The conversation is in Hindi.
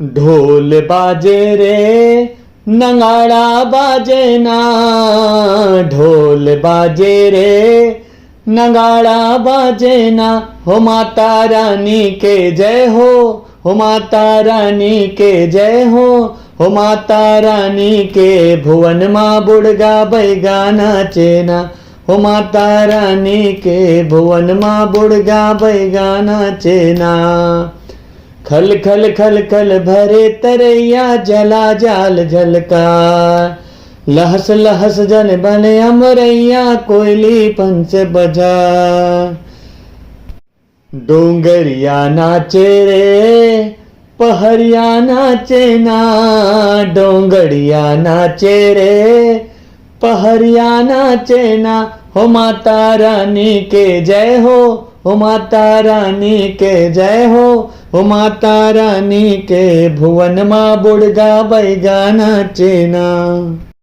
ढोल बाजे रे नगाड़ा बाजे ना, ढोल बाजे रे नगाड़ा बाजे ना। हो माता रानी के जय हो माता रानी के जय हो माता रानी के भुवन माँ बुड़गा बैगा नाचे ना। हो माता रानी के भुवन माँ बुड़गा बैगा नाचे ना। खल खल खल खल भरे तरैया जला जाल झलका, लहस लहस जल बने अमरैया कोयली पंच बजा। डोंगरिया नाचे रे पहरिया नाचे ना, डोंगरिया नाचे रे पहरिया नाचे ना। हो माता रानी के जय हो माता रानी के जय हो माता रानी के भुवन माँ बुड़गा बैगा नाचे ना।